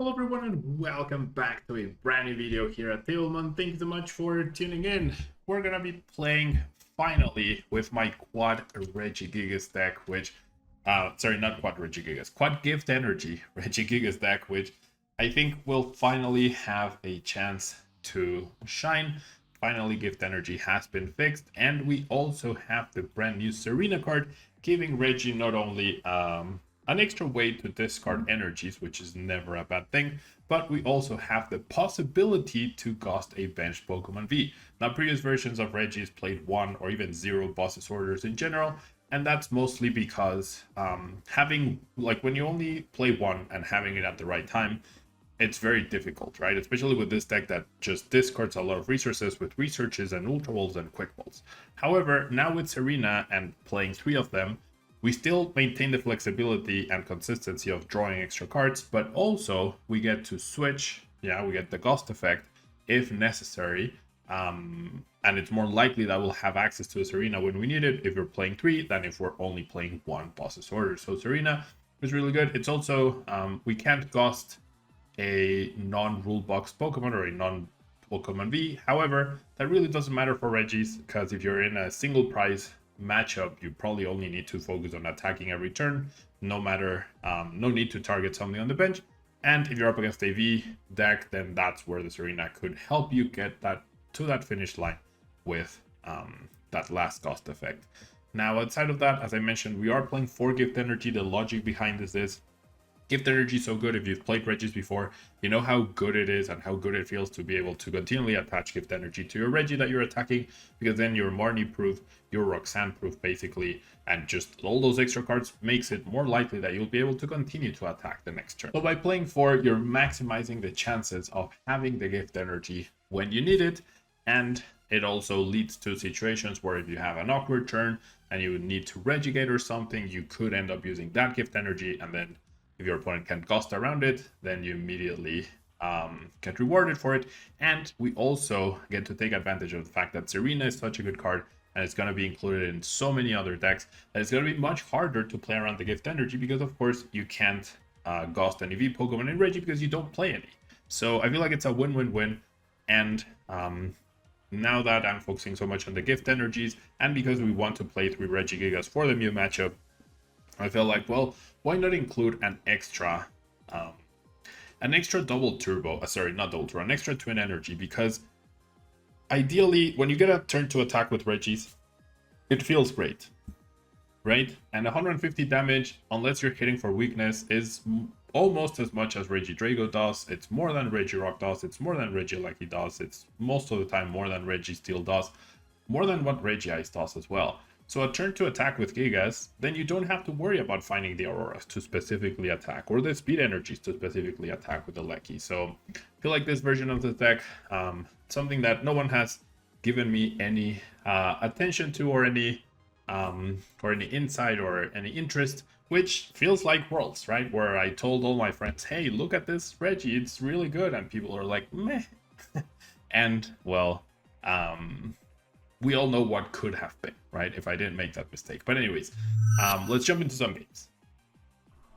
Hello everyone and welcome back to a brand new video here at Tablemon. Thank you so much for tuning in. We're gonna be playing finally with my quad REGIGIGAS deck, which sorry, not quad REGIGIGAS, quad gift energy REGIGIGAS deck, which I think will finally have a chance to shine. Finally, gift energy has been fixed, and we also have the brand new Serena card, giving Reggie not only an extra way to discard energies, which is never a bad thing, but we also have the possibility to cost a bench Pokemon V. Now, previous versions of Reggie's played 1 or even 0 bosses orders in general, and that's mostly because having, like, when you only play 1 and having it at the right time, it's very difficult, right? Especially with this deck that just discards a lot of resources with researches and ultra balls and quick balls. However, now with Serena and playing 3 of them, we still maintain the flexibility and consistency of drawing extra cards, but also we get to switch. Yeah, we get the ghost effect if necessary. And it's more likely that we'll have access to a Serena when we need it if we're playing 3 than if we're only playing 1 boss's order. So Serena is really good. It's also, we can't ghost a non-rule box Pokemon or a non-Pokemon V. However, that really doesn't matter for Reggie's, because if you're in a single prize matchup, you probably only need to focus on attacking every turn, no need to target something on the bench. And if you're up against a V deck, then that's where the Serena could help you get that to that finish line with that last cost effect. Now, outside of that, as I mentioned, we are playing 4 gift energy. The logic behind this is gift energy is so good. If you've played Reggies before, you know how good it is and how good it feels to be able to continually attach gift energy to your Reggie that you're attacking, because then you're Marnie proof, you're Roxanne proof basically, and just all those extra cards makes it more likely that you'll be able to continue to attack the next turn. So by playing 4, you're maximizing the chances of having the gift energy when you need it, and it also leads to situations where if you have an awkward turn and you need to Regigate or something, you could end up using that gift energy, and then if your opponent can't ghost around it, then you immediately get rewarded for it. And we also get to take advantage of the fact that Serena is such a good card, and it's going to be included in so many other decks that it's going to be much harder to play around the gift energy, because of course you can't ghost any V Pokemon in Reggie because you don't play any. So I feel like it's a win-win-win. And now that I'm focusing so much on the gift energies, and because we want to play 3 REGIGIGAS for the Mew matchup, I feel like, well, why not include an extra double turbo, sorry, not double turbo, an extra twin energy, because ideally, when you get a turn to attack with Reggie's, it feels great, right? And 150 damage, unless you're hitting for weakness, is almost as much as Regidrago does. It's more than Regirock does. It's more than Regieleki does. It's most of the time more than Registeel does. More than what Regice does as well. So a turn to attack with Gigas, then you don't have to worry about finding the Auroras to specifically attack, or the speed energies to specifically attack with the Lecky. So I feel like this version of the deck, something that no one has given me any attention to, or any insight or any interest, which feels like Worlds, right? Where I told all my friends, hey, look at this Reggie, it's really good, and people are like, meh. And well, we all know what could have been, right? If I didn't make that mistake. But anyways, let's jump into some games.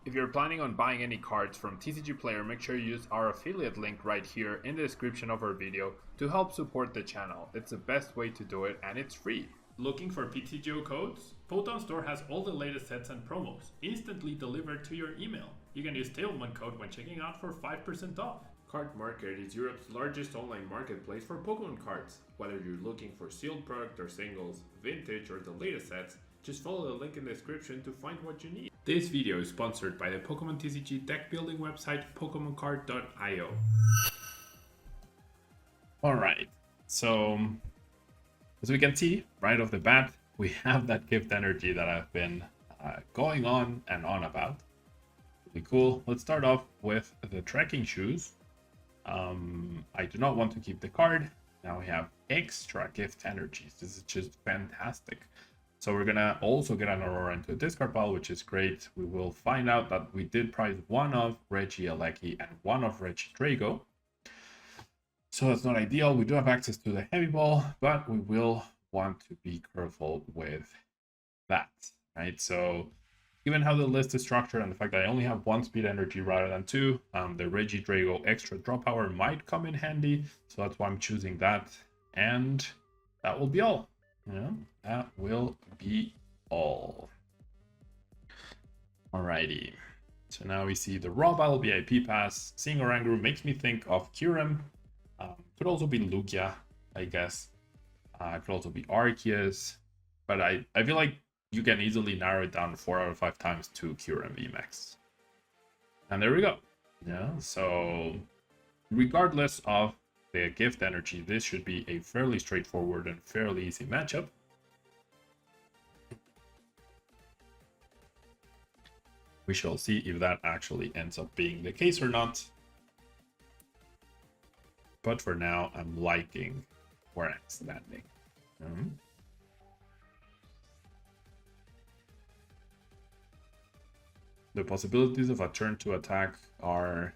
If you're planning on buying any cards from TCG Player, make sure you use our affiliate link right here in the description of our video to help support the channel. It's the best way to do it, and it's free. Looking for PTGO codes? Photon Store has all the latest sets and promos, instantly delivered to your email. You can use Tablemon code when checking out for 5% off. Card Market is Europe's largest online marketplace for Pokemon cards. Whether you're looking for sealed product or singles, vintage or the latest sets, just follow the link in the description to find what you need. This video is sponsored by the Pokemon TCG deck building website PokemonCard.io. Alright, so as we can see right off the bat, we have that gift energy that I've been going on and on about. Really cool. Let's start off with the trekking shoes. I do not want to keep the card. Now we have extra gift energies. This is just fantastic. So we're gonna also get an Aurora into a discard pile, which is great. We will find out that we did prize 1 of Regieleki and 1 of Regidrago. So that's not ideal. We do have access to the heavy ball, but we will want to be careful with that, right? So given how the list is structured and the fact that I only have 1 speed energy rather than 2, the Regidrago extra draw power might come in handy, so that's why I'm choosing that. And that will be all. Yeah, that will be all. Alrighty. So now we see the Raw Battle VIP pass. Seeing Oranguru makes me think of Kyurem. Could also be Lugia, I guess. Could also be Arceus. But I feel like you can easily narrow it down 4 out of 5 times to Kyurem VMAX. And there we go. Yeah, so regardless of the gift energy, this should be a fairly straightforward and fairly easy matchup. We shall see if that actually ends up being the case or not. But for now, I'm liking where I'm standing. The possibilities of a turn to attack are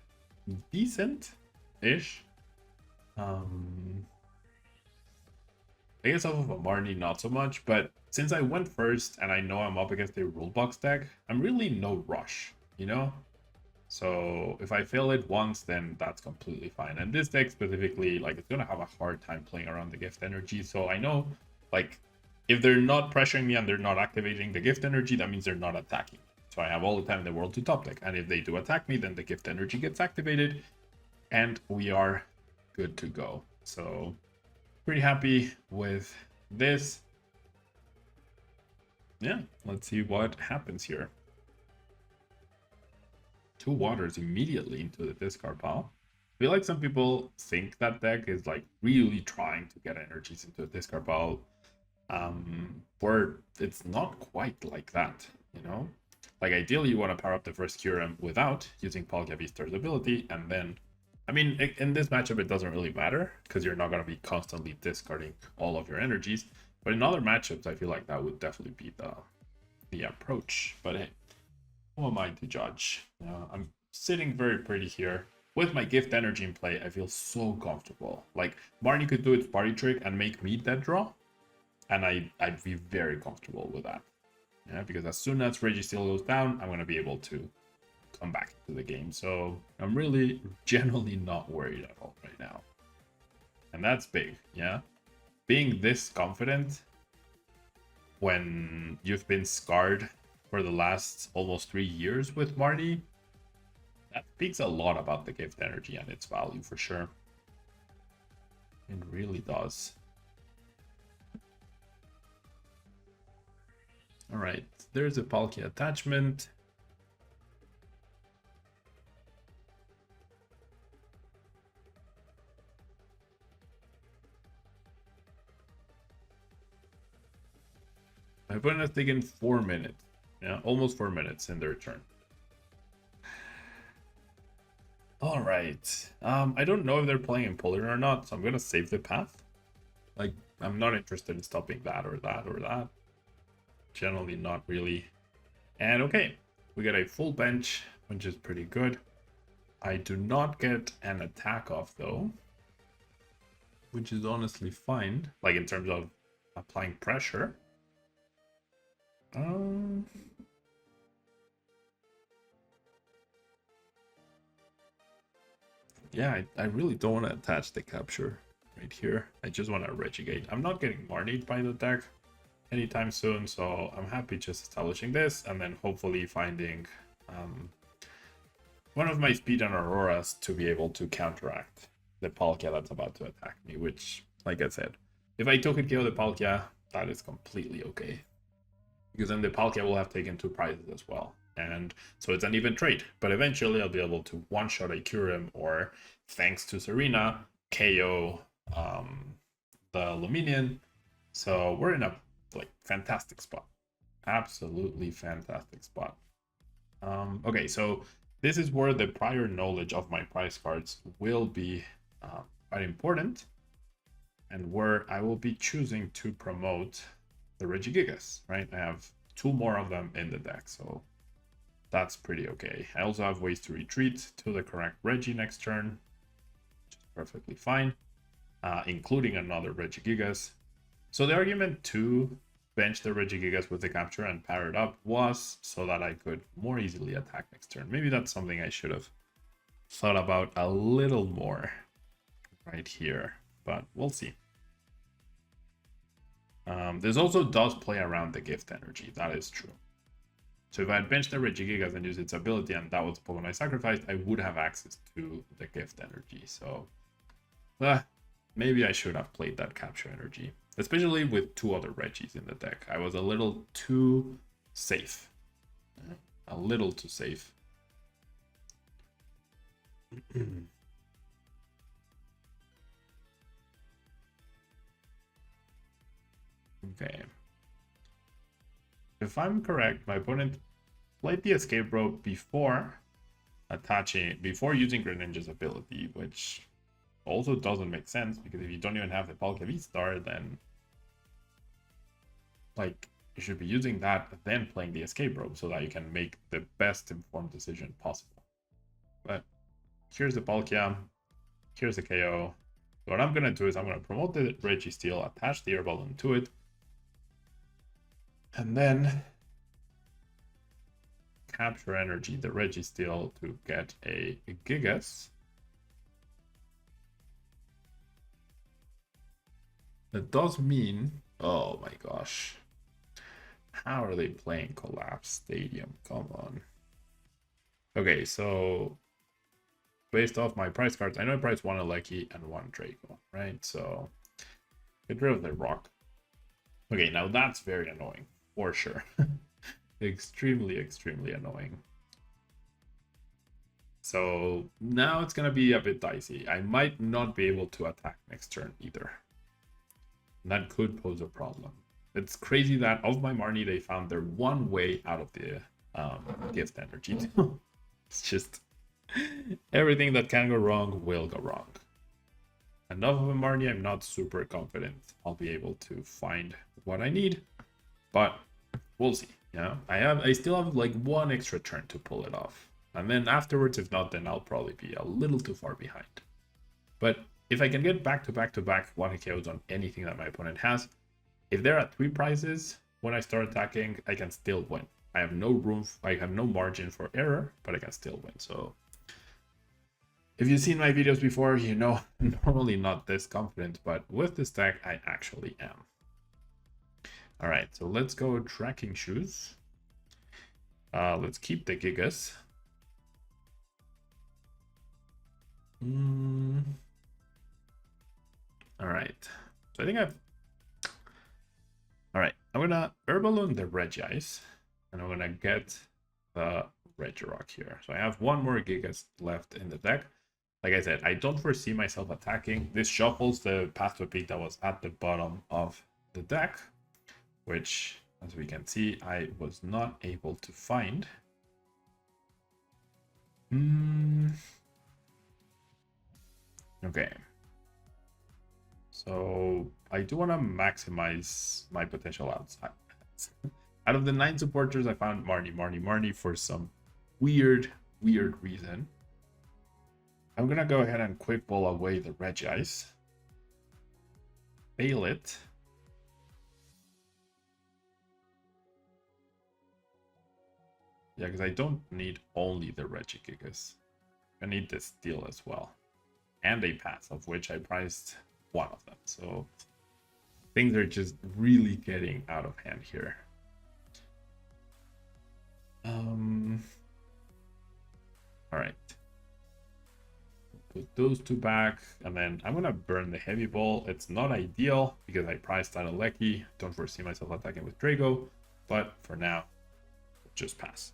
decent-ish. I guess off of a Marnie, not so much, but since I went first and I know I'm up against a rulebox deck, I'm really no rush, you know? So if I fail it once, then that's completely fine. And this deck specifically, like, it's gonna have a hard time playing around the gift energy. So I know, like, if they're not pressuring me and they're not activating the gift energy, that means they're not attacking. So I have all the time in the world to top deck. And if they do attack me, then the gift energy gets activated and we are good to go. So pretty happy with this. Yeah, let's see what happens here. 2 waters immediately into the discard pile. I feel like some people think that deck is like really trying to get energies into the discard pile, where it's not quite like that, you know? Like ideally you want to power up the first Kyurem without using Palkia Vistar's ability, and then, I mean, in this matchup it doesn't really matter because you're not going to be constantly discarding all of your energies, but in other matchups I feel like that would definitely be the approach. But hey, who am I to judge? I'm sitting very pretty here. With my gift energy in play, I feel so comfortable. Like, Marnie could do its party trick and make me dead draw, and I'd be very comfortable with that. Yeah, because as soon as Registeel goes down, I'm going to be able to come back to the game. So I'm really generally not worried at all right now. And that's big, yeah? Being this confident when you've been scarred for the last almost 3 years with Marnie, that speaks a lot about the gift energy and its value for sure. It really does. Alright, there's a Palkia attachment. My opponent has taken 4 minutes. Yeah, almost 4 minutes in their turn. Alright. I don't know if they're playing Empoleon or not, so I'm gonna save the path. Like, I'm not interested in stopping that or that or that. Generally not really. And okay, we get a full bench, which is pretty good. I do not get an attack off though, which is honestly fine, like in terms of applying pressure. Yeah, I really don't want to attach the capture right here. I just want to Regigate. I'm not getting Marnied by the deck anytime soon, so I'm happy just establishing this and then hopefully finding one of my speed and Auroras to be able to counteract the Palkia that's about to attack me, which, like I said, if I token KO the Palkia, that is completely okay. Because then the Palkia will have taken 2 prizes as well. And so it's an even trade. But eventually I'll be able to one-shot a Kyurem or, thanks to Serena, KO the Luminion. So we're in a fantastic spot. Absolutely fantastic spot. Okay, so this is where the prior knowledge of my prize cards will be quite important. And where I will be choosing to promote the Regigigas, right? I have 2 more of them in the deck, so that's pretty okay. I also have ways to retreat to the correct Regi next turn, which is perfectly fine, including another Regigigas. So the argument too bench the Regigigas with the capture and power it up was so that I could more easily attack next turn. Maybe that's something I should have thought about a little more right here, but we'll see. This also does play around the gift energy, that is true. So if I had benched the Regigigas and used its ability and that was the Pokemon I sacrificed, I would have access to the gift energy. So maybe I should have played that capture energy, especially with 2 other Regis in the deck. I was a little too safe. A little too safe. Okay. If I'm correct, my opponent played the escape rope before using Greninja's ability, which also doesn't make sense because if you don't even have the Palkia V-Star, then like you should be using that then playing the escape rope so that you can make the best informed decision possible. But here's the Palkia, here's the KO. So what I'm gonna do is I'm gonna promote the Registeel, attach the air balloon to it, and then capture energy the Registeel to get a Gigas. That does mean, oh my gosh, how are they playing Collapse Stadium? Come on. Okay, so based off my price cards, I know I priced 1 Regieleki and 1 Draco, right? So get rid of the rock. Okay, now that's very annoying, for sure. Extremely annoying. So now it's gonna be a bit dicey. I might not be able to attack next turn either. And that could pose a problem. It's crazy that of my Marnie, they found their one way out of the gift energy. It's just everything that can go wrong will go wrong. Enough of a Marnie, I'm not super confident I'll be able to find what I need, but we'll see. Yeah, I still have like 1 extra turn to pull it off, and then afterwards, if not, then I'll probably be a little too far behind. But if I can get back to back 1 KOs on anything that my opponent has, if they're at 3 prizes when I start attacking, I can still win. I have no room, I have no margin for error, but I can still win. So if you've seen my videos before, you know I'm normally not this confident, but with this deck, I actually am. All right, so let's go tracking shoes. Let's keep the Gigas. All right, so I think I've... All right, I'm gonna Herballoon the Regice, and I'm gonna get the Regirock here. So I have 1 more Gigas left in the deck. Like I said, I don't foresee myself attacking. This shuffles the Path to a Peak that was at the bottom of the deck, which, as we can see, I was not able to find. Okay. So I do want to maximize my potential outside. Out of the 9 supporters, I found Marnie for some weird reason. I'm gonna go ahead and quick ball away the Regice. Fail it. Yeah, because I don't need only the Regigigas. I need this Steel as well. And a Path, of which I priced 1 of them. So things are just really getting out of hand here. Alright. Put those 2 back, and then I'm gonna burn the Heavy Ball. It's not ideal because I priced out a Regieleki. Don't foresee myself attacking with Draco, but for now, just pass.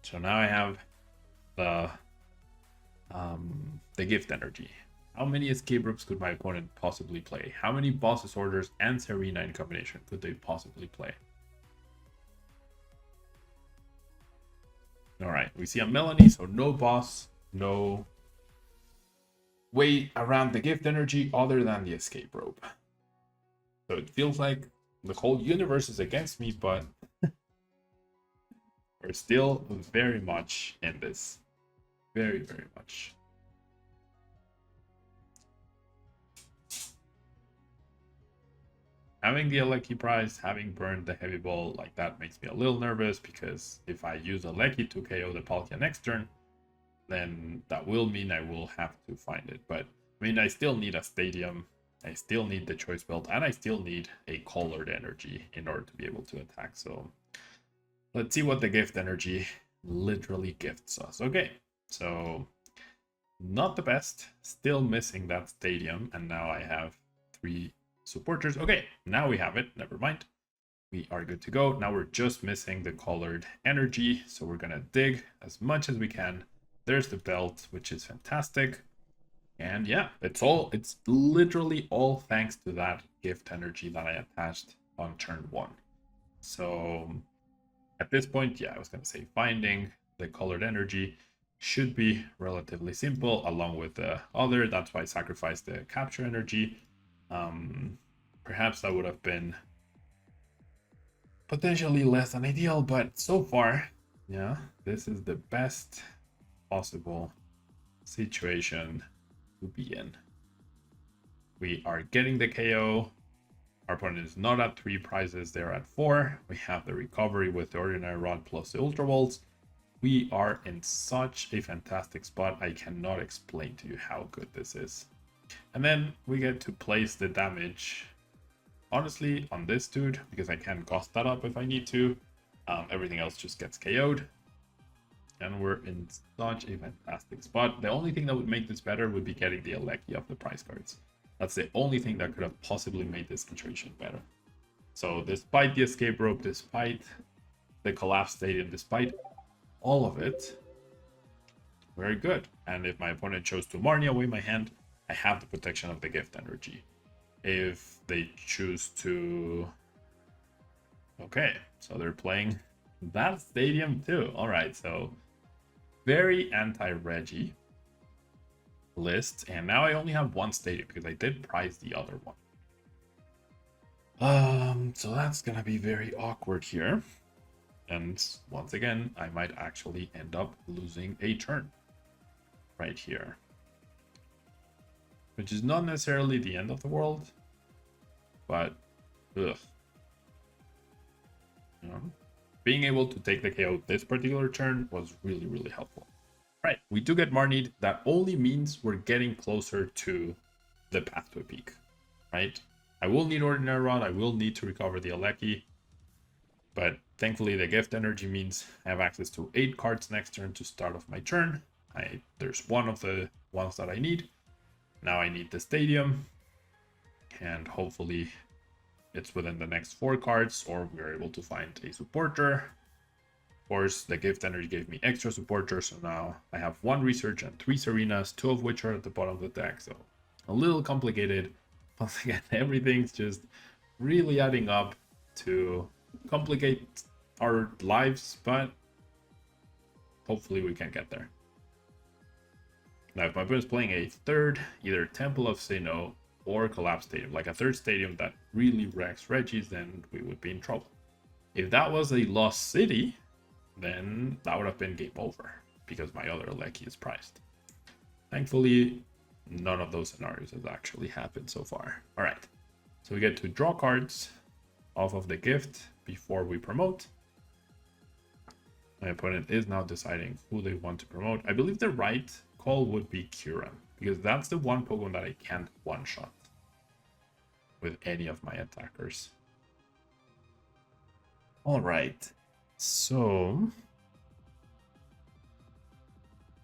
So now I have the gift energy. How many escape ropes could my opponent possibly play? How many Boss's Orders and Serena in combination could they possibly play? Alright, we see a Melanie, so no boss, no way around the gift energy other than the escape rope. So it feels like the whole universe is against me, but we're still very much in this. Very much. having the Eleki prize, having burned the heavy ball, like that makes me a little nervous, because if I use Eleki to KO the Palkia next turn, then that will mean I will have to find it. But I mean, I still need a stadium, I still need the choice belt, and I still need a colored energy in order to be able to attack. So let's see what the gift energy literally gifts us. Okay, so not the best, still missing that stadium, and now I have 3 supporters. Okay, now we have it, never mind. We are good to go. Now we're just missing the colored energy, so we're gonna dig as much as we can. There's the belt, which is fantastic. And yeah, it's literally all thanks to that gift energy that I attached on turn 1. So at this point, yeah, I was gonna say finding the colored energy should be relatively simple, along with the other. That's why I sacrificed the capture energy. Perhaps that would have been potentially less than ideal, but so far, yeah, this is the best possible situation to be in. We are getting the KO. Our opponent is not at 3 prizes, they're at 4. We have the recovery with the ordinary rod plus the ultra balls. We are in such a fantastic spot. I cannot explain to you how good this is. And then we get to place the damage, honestly, on this dude, because I can cost that up if I need to. Everything else just gets KO'd. And we're in such a fantastic spot. The only thing that would make this better would be getting the Eleki of the prize cards. That's the only thing that could have possibly made this situation better. So despite the escape rope, despite the collapsed stadium, despite all of it, very good. And if my opponent chose to Marnie away my hand, I have the protection of the gift energy. If they choose to... Okay, so they're playing that stadium too. Alright, so very anti-Regi list. And now I only have 1 stadium because I did prize the other one. So that's gonna be very awkward here. And once again, I might actually end up losing a turn right here, which is not necessarily the end of the world, but ugh. You know, being able to take the KO this particular turn was really, really helpful. Right, we do get Marnied. That only means we're getting closer to the path to a peak, right? I will need Ordinary Rod, I will need to recover the Eleki, but thankfully the gift energy means I have access to 8 cards next turn to start off my turn. There's one of the ones that I need. Now I need the stadium, and hopefully it's within the next 4 cards, or we're able to find a supporter. Of course, the gift energy gave me extra supporters, so now I have 1 research and 3 Serenas, 2 of which are at the bottom of the deck, so a little complicated. Once again, everything's just really adding up to complicate our lives, but hopefully we can get there. Now, if my opponent is playing a third, either Temple of Sinnoh or Collapse Stadium, like a third stadium that really wrecks Regis, then we would be in trouble. If that was a Lost City, then that would have been game over, because my other Eleki is priced. Thankfully, none of those scenarios has actually happened so far. Alright, so we get to draw cards off of the gift before we promote. My opponent is now deciding who they want to promote. I believe the right call would be Kyurem, because that's the one Pokemon that I can't one-shot with any of my attackers. Alright, so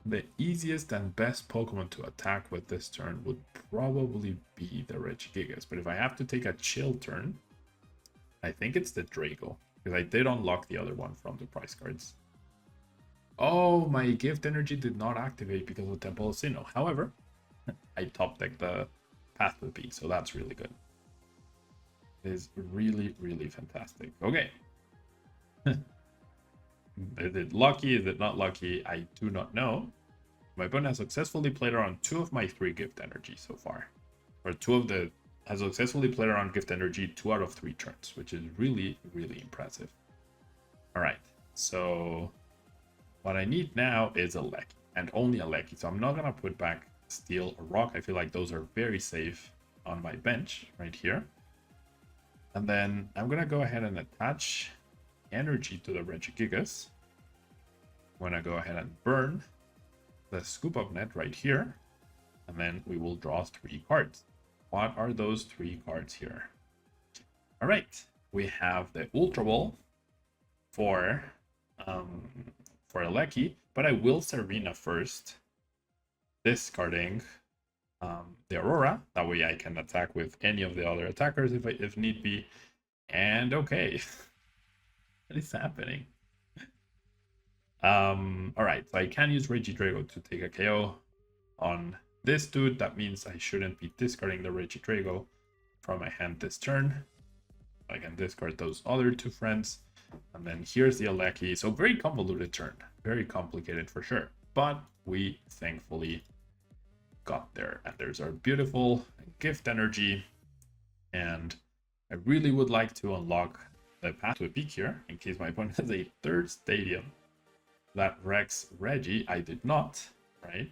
the easiest and best Pokemon to attack with this turn would probably be the Regigigas, but if I have to take a chill turn, I think it's the Drago, because I did unlock the other one from the prize cards. Oh, my gift energy did not activate because of Temple of Sinnoh. However, I top decked the Path to the Peak, so that's really good. It is really, really fantastic. Okay. Is it lucky? Is it not lucky? I do not know. My opponent has successfully played around 2 of my 3 gift energy so far. Or has successfully played around gift energy 2 out of 3 turns, which is really, really impressive. Alright, so what I need now is a Eleki, and only a Eleki. So I'm not going to put back Steel or Rock. I feel like those are very safe on my bench right here. And then I'm gonna go ahead and attach energy to the Regigigas. I'm gonna go ahead and burn the scoop of net right here, and then we will draw 3 cards. What are those 3 cards here? All right, we have the Ultra Ball for regieleki, but I will Serena first, discarding the Aurora. That way I can attack with any of the other attackers if need be. And okay, what is happening? All right, so I can use Regidrago to take a KO on this dude. That means I shouldn't be discarding the Regidrago from my hand this turn. I can discard those other 2 friends. And then here's the regieleki. So very convoluted turn. Very complicated for sure. But we thankfully got there. And there's our beautiful gift energy. And I really would like to unlock the path to a peak here, in case my opponent has a 3rd stadium that wrecks Reggie. I did not, right?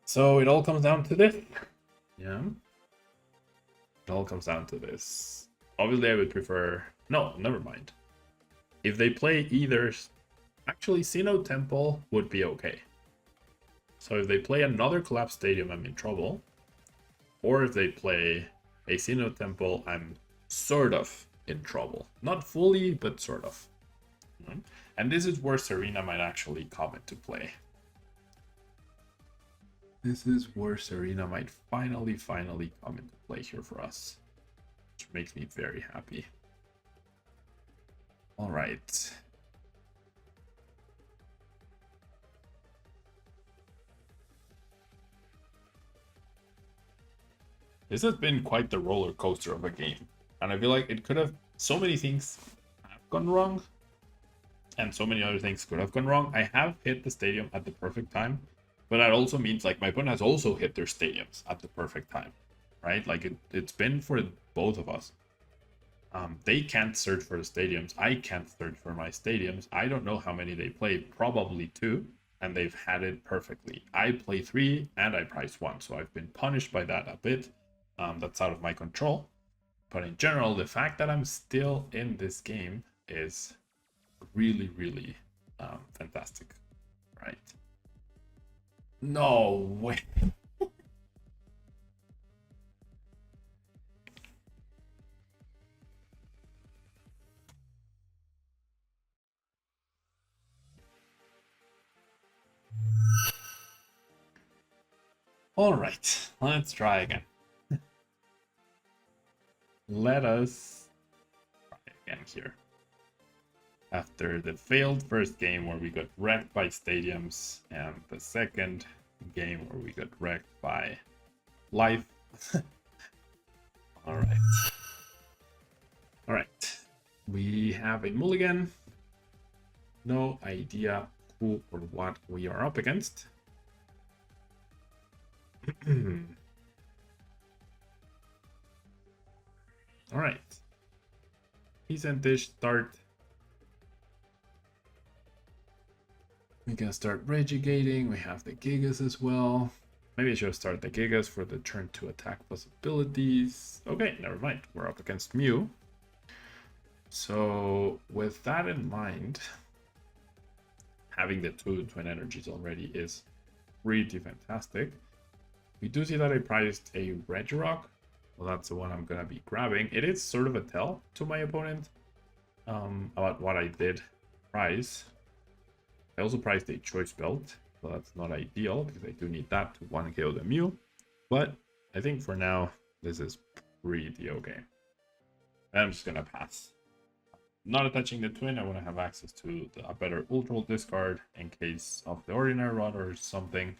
So it all comes down to this. Yeah. It all comes down to this. Obviously, I would prefer... No, never mind. If they play either... Actually, Sinnoh Temple would be okay. So if they play another collapsed stadium, I'm in trouble. Or if they play a Sinnoh Temple, I'm sort of in trouble. Not fully, but sort of. And this is where Serena might actually come into play. This is where Serena might finally come into play here for us. Which makes me very happy. All right. This has been quite the roller coaster of a game. And I feel like it could have... So many things have gone wrong. And so many other things could have gone wrong. I have hit the stadium at the perfect time. But that also means like my opponent has also hit their stadiums at the perfect time. Right? Like it's been for both of us. They can't search for the stadiums. I can't search for my stadiums. I don't know how many they play. Probably 2. And they've had it perfectly. I play 3 and I price 1. So I've been punished by that a bit. That's out of my control. But in general, the fact that I'm still in this game is really, really fantastic. Right? No way. All right, let's try again. Let us try again here. After the failed first game where we got wrecked by stadiums, and the second game where we got wrecked by life. All right. All right. We have a mulligan. No idea who or what we are up against. All right. Decentish start. We can start regigating. We have the Gigas as well. Maybe I should start the Gigas for the turn to attack possibilities. Okay, never mind. We're up against Mew. So with that in mind, having the 2 twin energies already is pretty fantastic. We do see that I priced a Regirock. Well, that's the one I'm going to be grabbing. It is sort of a tell to my opponent about what I did price. I also priced a Choice Belt, so that's not ideal because I do need that to 1KO the Mew. But I think for now, this is pretty okay. I'm just going to pass. Not attaching the twin, I want to have access to a better Ultra discard in case of the Ordinary Rod or something.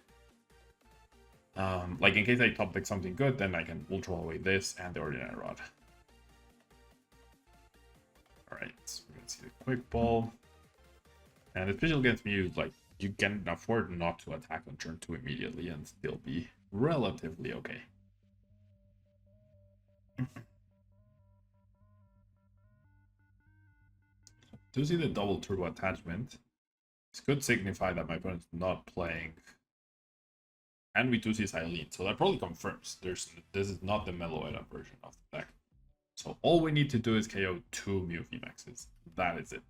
Like in case I top deck something good, then I can Ultra away this and the Ordinary Rod. Alright, so we're going to see the Quick Ball. And especially against Mew, like, you can afford not to attack on turn 2 immediately and still be relatively okay. To see the double turbo attachment, this could signify that my opponent's not playing. And we do see Silene, so that probably confirms this is not the Meloetta version of the deck. So all we need to do is KO 2 Mew VMAXs. That is it.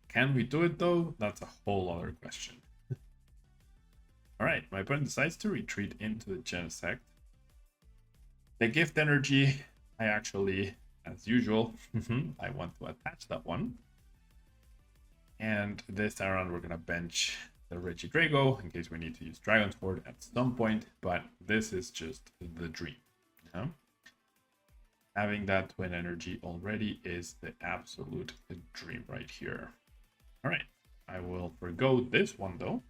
Can we do it though? That's a whole other question. Alright, my opponent decides to retreat into the Genesect. The gift energy, I actually, as usual, I want to attach that one. And this time around, we're going to bench the Regidrago in case we need to use Dragon Sword at some point, but this is just the dream. Yeah? Having that twin energy already is the absolute dream right here. All right, I will forgo this one though.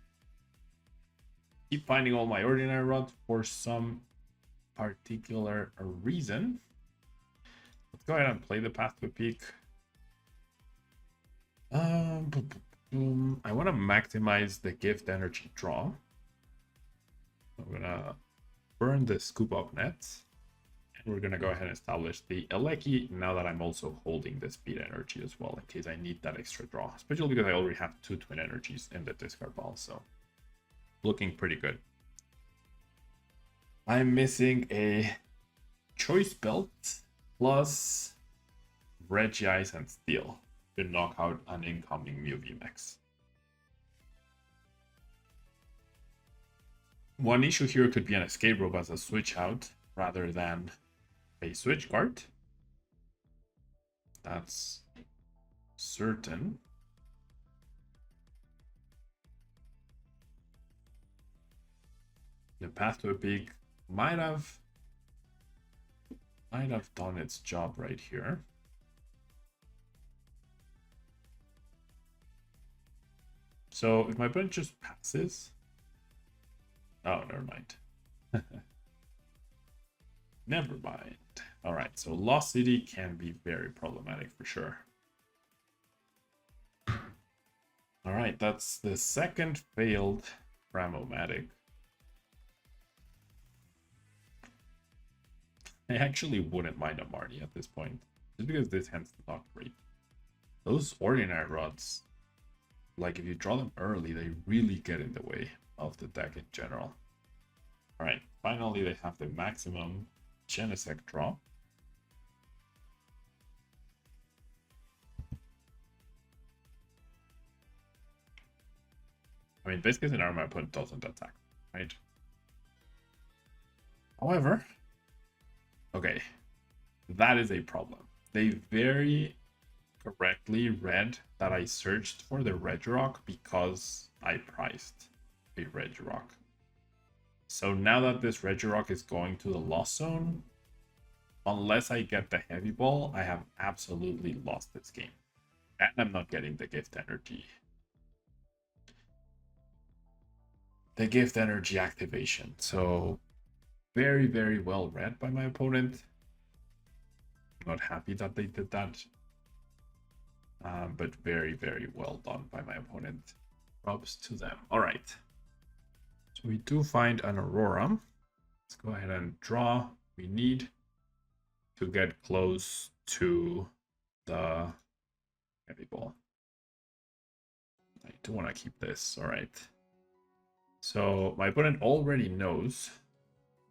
Keep finding all my ordinary rods for some particular reason. Let's go ahead and play the Path to a Peak. I want to maximize the gift energy draw. I'm gonna burn the scoop up nets, and we're gonna go ahead and establish the Eleki now that I'm also holding the speed energy as well in case I need that extra draw, especially because I already have 2 twin energies in the discard pile, so looking pretty good. I'm missing a choice belt plus Regice and Steel to knock out an incoming Mew VMAX. One issue here could be an escape rope as a switch out rather than a switch card. That's certain. The Path to a Peak might have done its job right here. So if my opponent just passes, oh, never mind. Never mind. All right, so Lost City can be very problematic for sure. All right, that's the second failed Cramomatic. I actually wouldn't mind a Marty at this point, just because this hand's not great. Those ordinary rods, like if you draw them early, they really get in the way of the deck in general. All right, finally they have the maximum Genesect draw. I mean, best case scenario, my opponent doesn't attack, right? However, okay, that is a problem. They very correctly read that I searched for the Regirock because I priced a Regirock. So now that this Regirock is going to the Lost Zone, unless I get the Heavy Ball, I have absolutely lost this game. And I'm not getting the gift energy. The gift energy activation. So very, very well read by my opponent. Not happy that they did that. But very, very well done by my opponent. Props to them. All right. So we do find an Aurora. Let's go ahead and draw. We need to get close to the Heavy Ball. I do want to keep this. All right. So my opponent already knows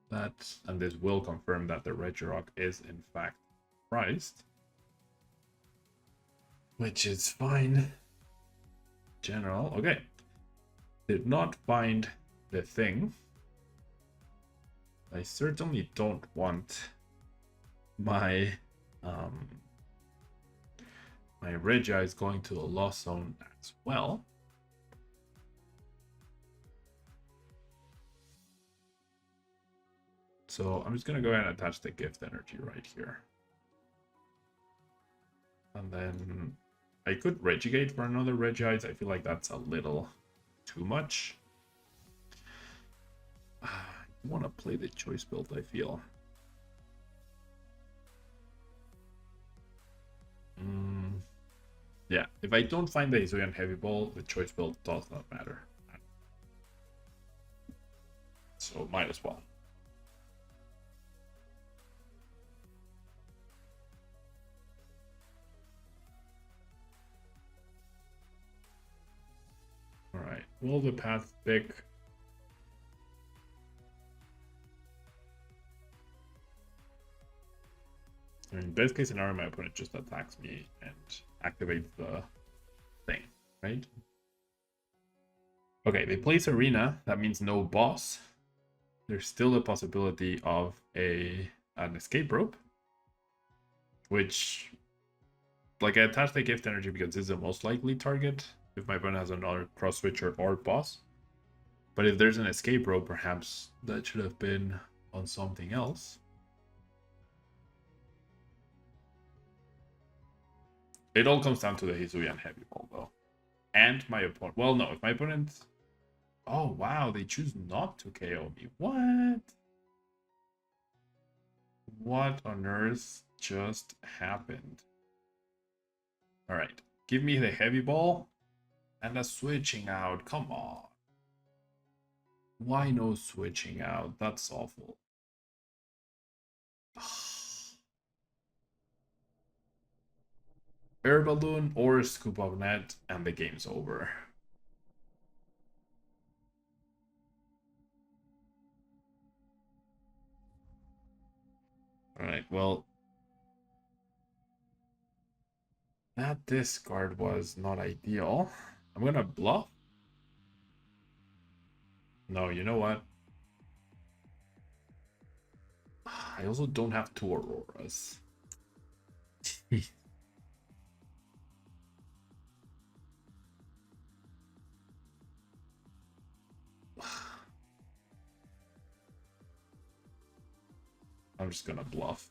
that, and this will confirm that the Regirock is in fact priced, which is fine. General, okay. Did not find the thing. I certainly don't want my my Regice going to the Lost Zone as well. So I'm just gonna go ahead and attach the gift energy right here. And then I could Regigate for another Regice. I feel like that's a little too much. I want to play the choice build, I feel. Yeah, if I don't find the Hisuian Heavy Ball, the choice build does not matter. So might as well. Alright, will the path pick? In best case scenario, my opponent just attacks me and activates the thing, right? Okay, they place arena. That means no boss. There's still a possibility of an escape rope, which, like, I attach the gift energy because this is the most likely target if my opponent has another cross switcher or boss. But if there's an escape rope, perhaps that should have been on something else. It all comes down to the Hisuian Heavy Ball, though. And my opponent. Well, no, if my opponent. Oh, wow, they choose not to KO me. What? What on earth just happened? Alright, give me the Heavy Ball and a switching out. Come on. Why no switching out? That's awful. Air balloon or scoop of net, and the game's over. Alright, well, that discard was not ideal. I'm gonna bluff. No, you know what? I also don't have two Auroras. I'm just gonna bluff.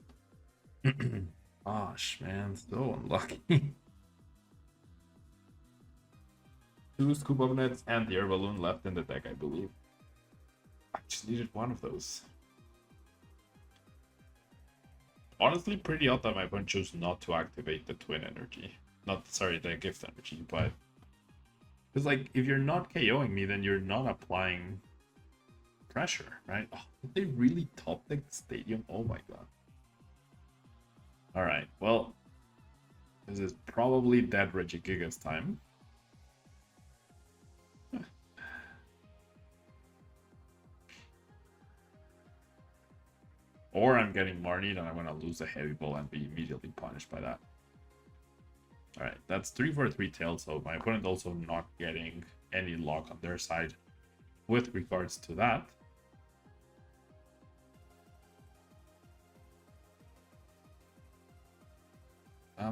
Gosh, man, so unlucky. Two scoop of nets and the air balloon left in the deck, I believe. I just needed one of those. Honestly, pretty odd that my opponent chose not to activate the twin energy. The gift energy, but... Because, like, if you're not KOing me, then you're not applying pressure, right? Oh, did they really top deck the stadium? Oh my god. Alright, well... This is probably dead Regigigas time. Or I'm getting Marnied and I'm going to lose a Heavy Ball and be immediately punished by that. Alright, that's 3 for 3 tails, so my opponent also not getting any lock on their side with regards to that.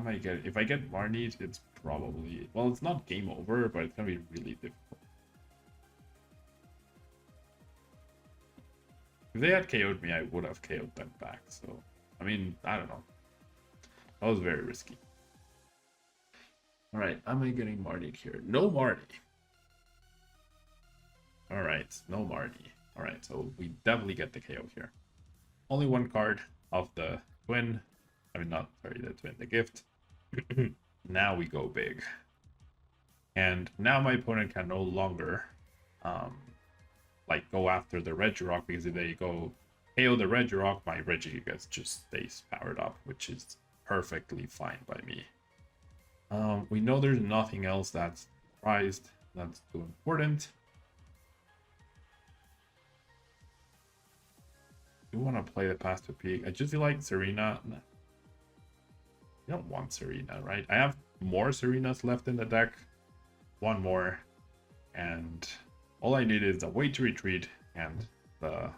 If I get Marnied, it's probably... Well, it's not game over, but it's going to be really difficult. If they had KO'd me, I would have KO'd them back, so... I mean, I don't know. That was very risky. Alright, am I getting Marnied here? No Marnie. Alright, no Marnie. Alright, so we definitely get the KO here. Only one card of the twin. I mean, not, sorry, the twin, the gift. Now we go big. And now my opponent can no longer, like, go after the Regirock, because if they go KO the Regirock, my Regigigas just stays powered up, which is perfectly fine by me. We know there's nothing else that's prized that's too important. I do want to play the Path to Peak. I just feel like Serena... Nah. You don't want Serena, right? I have more Serenas left in the deck. One more. And all I need is a way to retreat and the...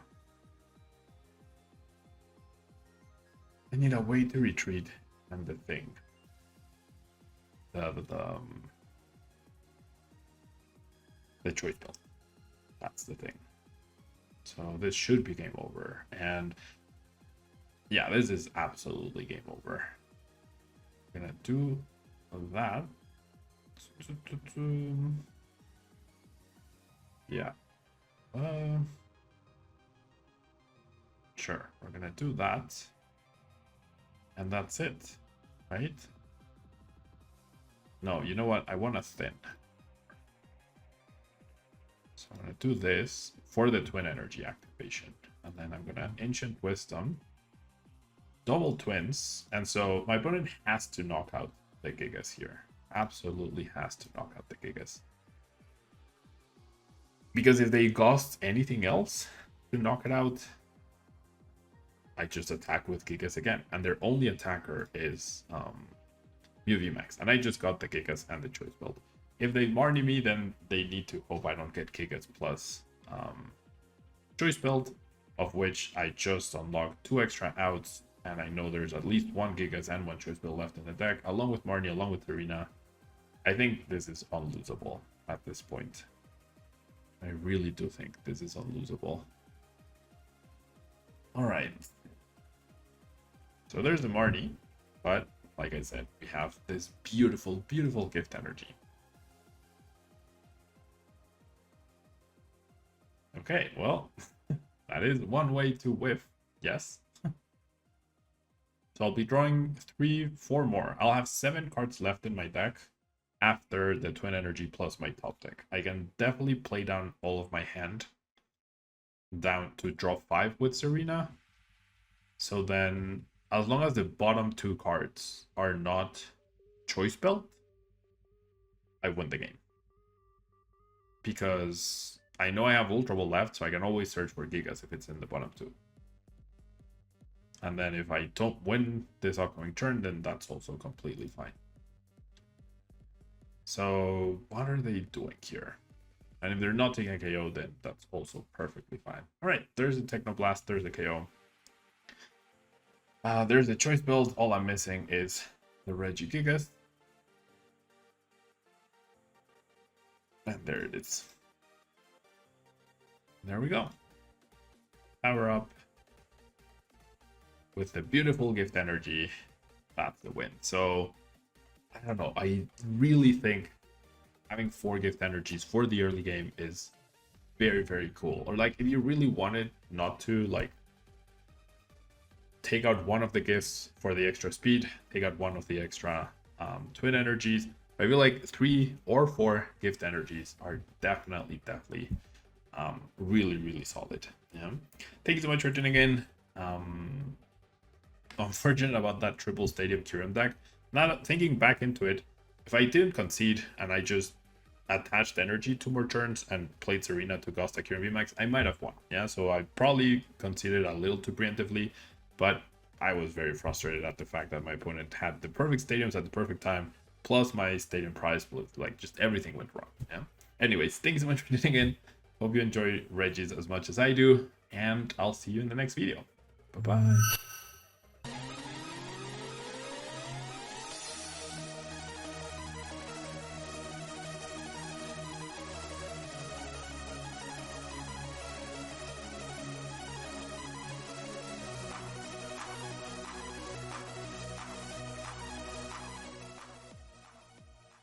I need a way to retreat and the thing. The choice build. That's the thing. So this should be game over. And yeah, this is absolutely game over. I'm gonna do that. Yeah. Sure, we're gonna do that. And that's it, right? No, you know what? I want a thin. So I'm gonna do this for the twin energy activation. And then I'm gonna Ancient Wisdom. Double twins. And so my opponent has to knock out the Gigas here. Absolutely has to knock out the Gigas. Because if they cost anything else to knock it out, I just attack with Gigas again. And their only attacker is VMAX. And I just got the Gigas and the choice build. If they Marnie me, then they need to hope I don't get Gigas plus choice build, of which I just unlocked 2 extra outs. And I know there's at least 1 Gigas and 1 choice build left in the deck, along with Marnie, along with Serena. I think this is unlosable at this point. I really do think this is unlosable. Alright. So there's the Marnie, but like I said, we have this beautiful, beautiful gift energy. Okay, well, that is one way to whiff, yes. So I'll be drawing 4 more. I'll have 7 cards left in my deck after the Twin Energy plus my top deck. I can definitely play down all of my hand down to draw 5 with Serena. So then, as long as the bottom 2 cards are not choice belt, I win the game. Because I know I have Ultra Ball left, so I can always search for Gigas if it's in the bottom 2. And then if I don't win this upcoming turn, then that's also completely fine. So what are they doing here? And if they're not taking a KO, then that's also perfectly fine. All right, there's the Technoblast, there's the KO. There's the choice build. All I'm missing is the Regigigas. And there it is. There we go. Power up. With the beautiful gift energy, that's the win. So, I don't know. I really think having 4 gift energies for the early game is very, very cool. Or like, if you really wanted not to, like, take out one of the gifts for the extra speed, take out one of the extra twin energies. I feel like 3 or 4 gift energies are definitely really, really solid. Yeah. Thank you so much for tuning in. Unfortunate about that triple Stadium Kyurem deck. Now thinking back into it, if I didn't concede and I just attached energy 2 more turns and played Serena to Gosta Kyurem VMAX, I might have won. Yeah, so I probably conceded a little too preemptively, but I was very frustrated at the fact that my opponent had the perfect stadiums at the perfect time, plus my stadium prize split, like just everything went wrong. Yeah. Anyways, thanks so much for tuning in. Hope you enjoy Regis as much as I do, and I'll see you in the next video. Bye-bye.